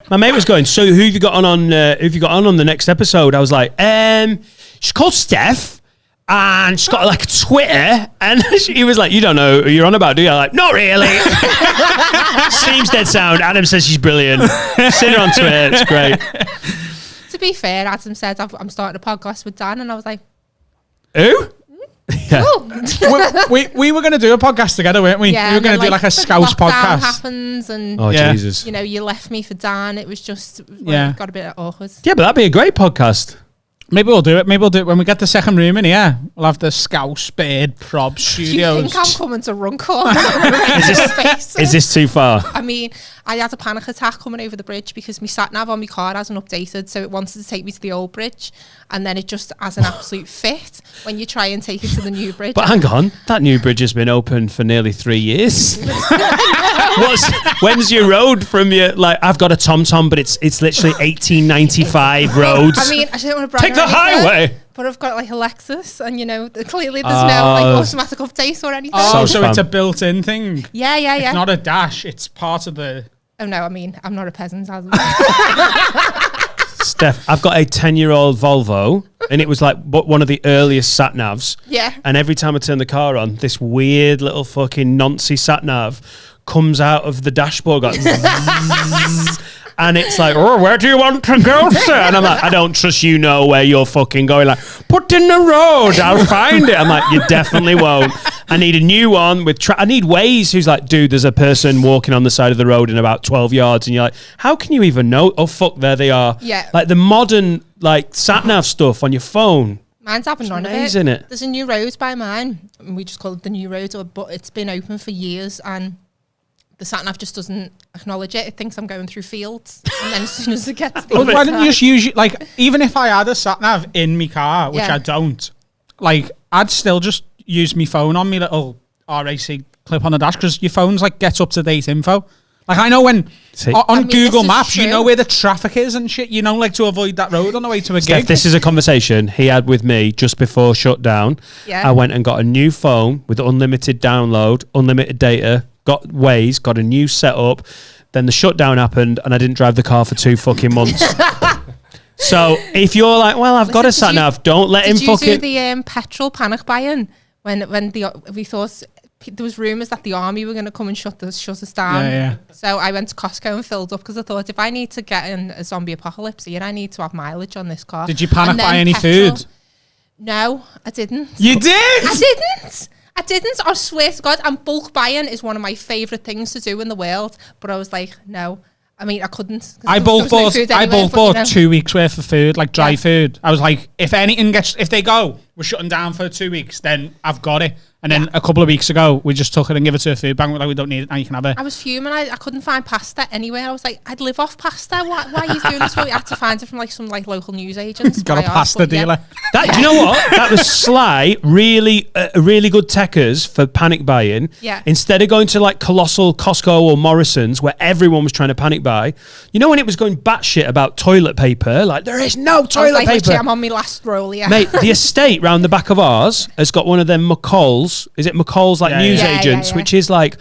My mate was going, so who have you got on the next episode? I was like, she's called Steph, and she's got like a Twitter, and he was like, you don't know who you're on about, do you? I'm like, not really. Seems dead sound. Adam says she's brilliant. Seen her on Twitter, it's great. To be fair, Adam said, I'm starting a podcast with Dan, and I was like, who? Yeah. we were going to do a podcast together, weren't we? Yeah, we were going to do like a Scouse podcast. Happens and Jesus. You know, you left me for Dan. It was just got a bit awkward. Yeah, but that'd be a great podcast. Maybe we'll do it. Maybe we'll do it when we get the second room in here. We'll have the Scouse Beard Prob Studios. Do you think I'm coming to Runcorn? Is this too far? I mean, I had a panic attack coming over the bridge because my SatNav on my car hasn't updated, so it wanted to take me to the old bridge, and then it just has an absolute fit when you try and take it to the new bridge. But hang on, that new bridge has been open for nearly 3 years. When's your road from your, like, I've got a TomTom, but it's literally 1895 roads. I mean, I don't want to brag. Take the highway. But I've got like a Lexus, and you know, clearly there's no like automatic update or anything. So it's a built-in thing. Yeah. It's not a dash. It's part of the. Oh no, I mean, I'm not a peasant. Steph, I've got a 10-year-old Volvo, and it was like one of the earliest sat-navs. Yeah. And every time I turn the car on, this weird little fucking noncy sat-nav comes out of the dashboard, goes and it's like, oh, where do you want to go, sir? And I'm like, I don't trust you know where you're fucking going. Like, put in the road, I'll find it. I'm like, you definitely won't. I need a new one with I need Waze who's like, dude, there's a person walking on the side of the road in about 12 yards. And you're like, how can you even know? Oh, fuck, there they are. Yeah. Like the modern, like, sat-nav stuff on your phone. Mine's having none of amazing, it. There's a new road by mine, and we just call it the new road, but it's been open for years, and the sat-nav just doesn't acknowledge it. It thinks I'm going through fields, and then as soon as it gets to the why don't you just use like, even if I had a sat-nav in my car, which I don't, like, I'd still just use my phone on me little RAC clip on the dash, because your phone's like gets up-to-date info. Like, I know when on Google Maps, you know where the traffic is and shit, you know, like to avoid that road on the way to a gig. This is a conversation he had with me just before shutdown. Yeah. I went and got a new phone with unlimited download, unlimited data, got Waze, got a new setup. Then the shutdown happened and I didn't drive the car for 2 fucking months. So if you're like, well, I've got a sat-nav, don't let him fucking... Did you do the petrol panic buying when we thought... There was rumours that the army were going to come and shut us down. Yeah. So I went to Costco and filled up because I thought, if I need to get in a zombie apocalypse here, I need to have mileage on this car. Did you panic buy any food? No, I didn't. You did? I didn't. I swear to God. And bulk buying is one of my favourite things to do in the world. But I was like, no. I mean, I couldn't. I bulk bought 2 weeks worth of food, like dry food. I was like, if they go, we're shutting down for 2 weeks, then I've got it. And then a couple of weeks ago, we just took it and gave it to a food bank. We're like, we don't need it now, you can have it. I was fuming. I couldn't find pasta anywhere. I was like, I'd live off pasta. Why are you doing this? I had to find it from like some like local news agents. Got a pasta dealer. Do you know what? That was sly. Really good techers for panic buying. Yeah. Instead of going to like colossal Costco or Morrison's where everyone was trying to panic buy, you know when it was going batshit about toilet paper, like there is no toilet paper. I'm on my last roll, yeah. Mate, the estate round the back of ours has got one of them McCall's. Is it McCall's like news agents, which is like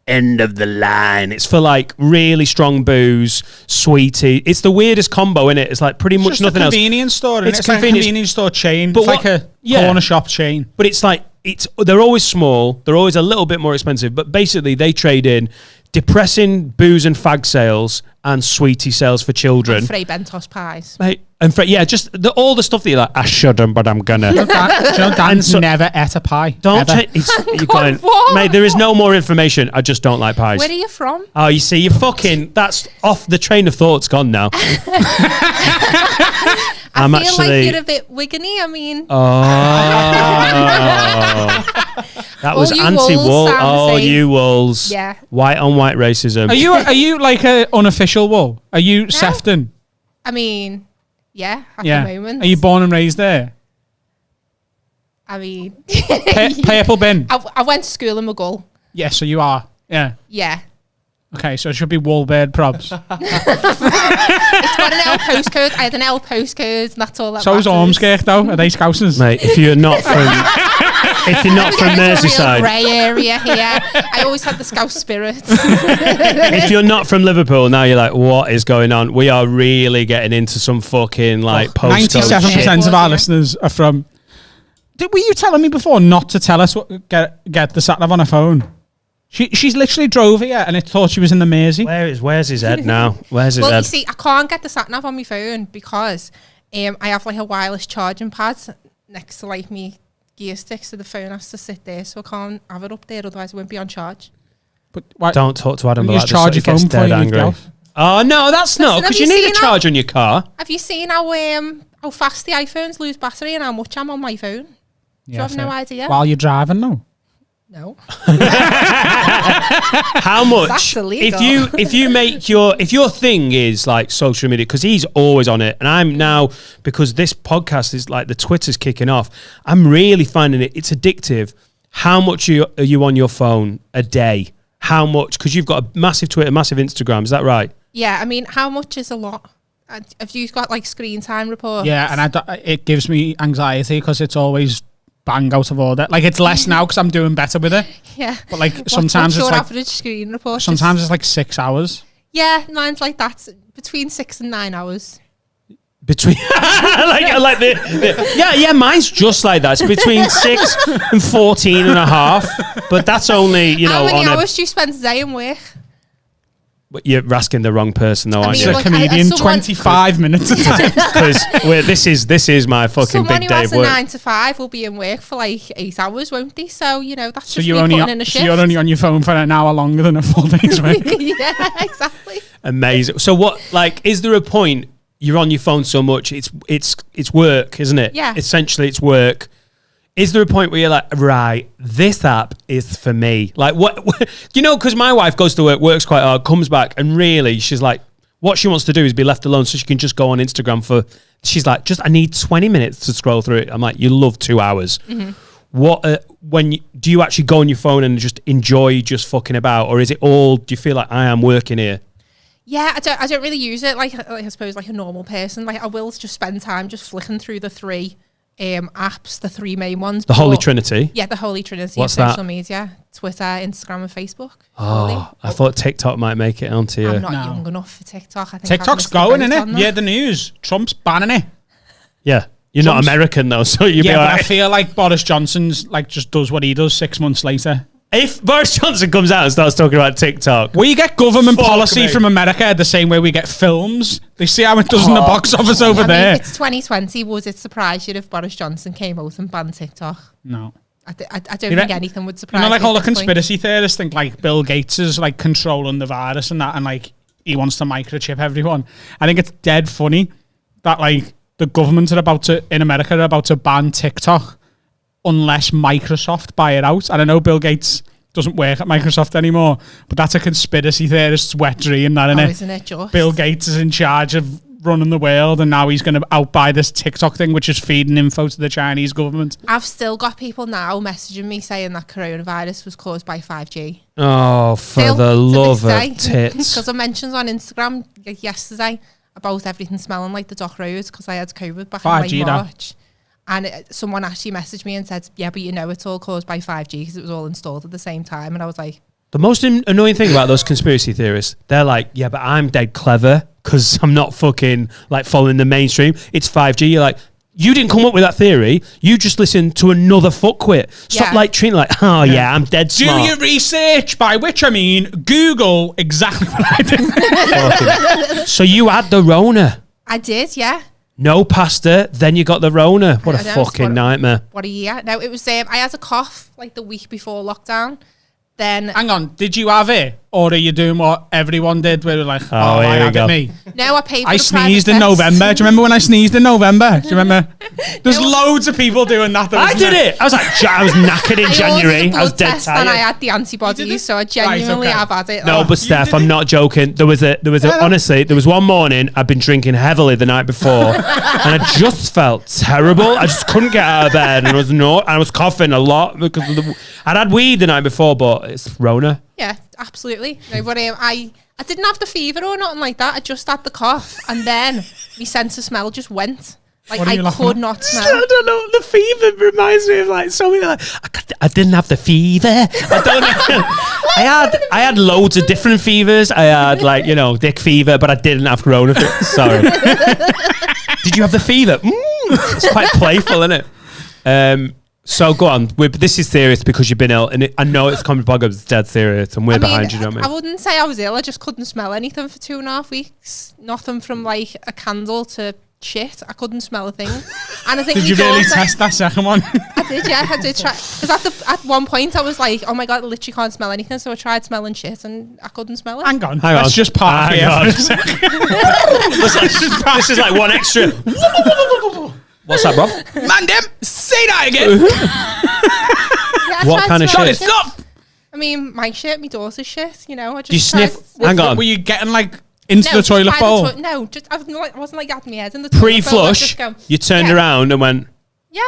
end of the line. It's for like really strong booze, sweetie. It's the weirdest combo, innit? It's like pretty much nothing else. It's a convenience store. It's like a convenience store chain. But it's like a corner shop chain. But it's like they're always small. They're always a little bit more expensive. But basically, they trade in depressing booze and fag sales and sweetie sales for children. And Frey Bentos pies. Mate, and just all the stuff that you're like, I shouldn't, but I'm gonna. Dan's never ate a pie. You're going, mate, there is no more information. I just don't like pies. Where are you from? Oh, you see, you're fucking, that's off the train of thought's gone now. I feel like you're a bit Wiggany. I mean, that was anti-wool. Oh, you wolves! Yeah, white on white racism. Are you like a unofficial wool? Are you Sefton? I mean, yeah. At the moment. Are you born and raised there? I mean, Purple bin. I went to school in McGull. Yeah, so you are. Yeah. Yeah. Okay, so it should be Woolbird Probs. It's got an L postcode. I had an L postcode, and that's all that So is Ormskirk, though. Are they Scousers? Mate, if you're not from... If you're not from It's a real Merseyside, grey area here. I always had the scouse spirit. if you're not from Liverpool, now you're like, what is going on? We are really getting into some fucking like postcode 97% shit. of our listeners are from. Were you telling me before not to tell us get the SatNav on her phone? She's literally drove here and it thought she was in the Mersey. Where's his head now? Where's his Well, head? you see, I can't get the SatNav on my phone because I have like a wireless charging pad next to like me gear stick, so the phone has to sit there, so I can't have it up there, otherwise it won't be on charge. But why, Don't talk to Adam you about just this. charge He your phone gets before dead you leave the angry. house? Oh no, that's not Listen, because have you you need a seen charge on your car. Have you seen how fast the iPhones lose battery and how much I'm on my phone? Do you have no idea? While you're driving, no. No. How much? That's illegal. If your thing is like social media, because he's always on it, and I'm now, because this podcast is like the Twitter's kicking off, I'm really finding it's addictive. How much are you on your phone a day? How much? Because you've got a massive Twitter, massive Instagram. Is that right? Yeah, I mean, how much is a lot? Have you got like screen time reports? Yeah, and it gives me anxiety because it's always bang out of order. Like it's less now because I'm doing better with it. Yeah. But like What's sometimes your it's like average screen report? sometimes it's like 6 hours. Yeah, mine's like that, between 6 and 9 hours. Between mine's just like that. It's between 6 and 14 and a half. But that's only, How many on hours do you spend a day in work? But you're asking the wrong person, though, aren't It's mean, you? a like, comedian, as someone- 25 minutes a time. Because this is my fucking Someone big who day has of a work. 9 to 5 will be in work for like 8 hours, won't they? So, that's So just you're me only putting in a shift. only on your phone for an hour longer than a full day's work. Yeah, exactly. Amazing. So what, like, is there a point you're on your phone so much? It's work, isn't it? Yeah. Essentially, it's work. Is there a point where you're like, right, this app is for me? Like, what because my wife goes to work, works quite hard, comes back, and really, she's like, what she wants to do is be left alone so she can just go on Instagram she's like, I need 20 minutes to scroll through it. I'm like, you love 2 hours. Mm-hmm. Do you actually go on your phone and just enjoy just fucking about? Or is it all, do you feel like I am working here? Yeah, I don't really use it like I suppose like a normal person. Like I will just spend time just flicking through the 3 apps, the 3 main ones. The Holy Trinity? Yeah, the Holy Trinity What's of social that? media. Twitter, Instagram and Facebook. Oh, I thought TikTok might make it onto you. I'm not No. young enough for TikTok. I think TikTok's going, isn't it? Yeah, the news. Trump's banning it. Yeah. You're not Trump's- American, though, so you'd be Yeah, but I like... feel like Boris Johnson's like just does what he does 6 months later. If Boris Johnson comes out and starts talking about TikTok... We get government Fuck policy me. from America the same way we get films. They see how it does in the box office over there. It's 2020. Would it surprise you if Boris Johnson came out and banned TikTok? No. I don't think anything would surprise like me all the at this point. conspiracy theorists think like Bill Gates is like controlling the virus and that, and like he wants to microchip everyone. I think it's dead funny that like the government in America are about to ban TikTok unless Microsoft buy it out. And I know Bill Gates doesn't work at Microsoft anymore, but that's a conspiracy theorist's wet dream, that, isn't it? Isn't it just? Bill Gates is in charge of running the world, and now he's going to outbuy this TikTok thing, which is feeding info to the Chinese government. I've still got people now messaging me saying that coronavirus was caused by 5G. Oh, for Still, the to love this of day. tits. Because I mentioned on Instagram like yesterday about everything smelling like the Dock Road because I had COVID back in 5G like though. March. And someone actually messaged me and said, yeah, but it's all caused by 5G because it was all installed at the same time. And I was like... The most annoying thing about those conspiracy theorists, they're like, yeah, but I'm dead clever because I'm not fucking like following the mainstream. It's 5G. You're like, you didn't come up with that theory. You just listened to another fuckwit. Stop Yeah. like treating it like, oh yeah, I'm dead Do smart. your research, by which I mean Google exactly what I did. Fucking- So you had the Rona. I did, yeah. No pasta, then you got the Rona. What a I know, it's fucking nightmare. What a year. No, it was, I had a cough like the week before lockdown. Then... Hang on, did you have it? Or are you doing what everyone did where they're like, Oh, I here we had go. it me? No, I paid for I the sneezed private in test. November. Do you remember when I sneezed in November? Do you remember? There's loads of people doing that. Though, I isn't did there? it. I was like, I was knackered in I January. ordered a I was blood dead test and I tired. had the You did antibodies, it? so I genuinely Right, okay. have had it. No, like- but Steph, did I'm it? not joking. There was honestly, there was one morning I'd been drinking heavily the night before, and I just felt terrible. I just couldn't get out of bed, and I was coughing a lot because I'd had weed the night before, but it's Rona. Yeah, absolutely. No, but I didn't have the fever or nothing like that. I just had the cough, and then my sense of smell just went. Like, What are you I laughing could at? not smell. I don't know. The fever reminds me of like so many. Like, I didn't have the fever. I don't know. I had loads of different fevers. I had like dick fever, but I didn't have corona. Sorry. Did you have the fever? It's quite playful, isn't it? So go on. This is serious because you've been ill, and I know it's coming back up. It's dead serious, and we're behind you. You know what I mean? I wouldn't say I was ill. I just couldn't smell anything for 2.5 weeks. Nothing from like a candle to shit. I couldn't smell a thing. And I think Did you really test that second one? I did, yeah. I did try. Because at one point I was like, oh my God, I literally can't smell anything. So I tried smelling shit and I couldn't smell it. Hang on. Let's just park here for a second. This is like one extra. What's that, bro? Man, them, say that again. Yeah, What kind of shit? Stop. I mean, my shit, my daughter's shit, I just Do you sniff? Hang on. Were you getting like into the toilet bowl? I wasn't like having my head in the toilet bowl. Pre-flush, you turned around and went, yeah.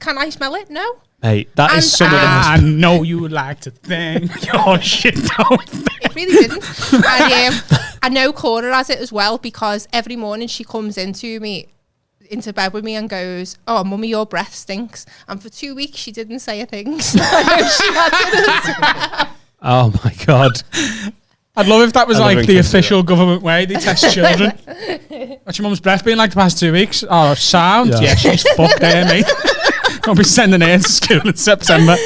Can I smell it? No. Hey, that is some of the I know you would like to think your shit don't It really didn't. And I know Cora has it as well because every morning she comes into bed with me and goes, oh, mummy, your breath stinks. And for 2 weeks she didn't say a thing. So I know she had it as well. oh my God. I'd love if that was like the official government way they test children. What's your mum's breath been like the past 2 weeks? Oh, sound? Yeah, she's fucked there, mate. I'll be sending her to school in September.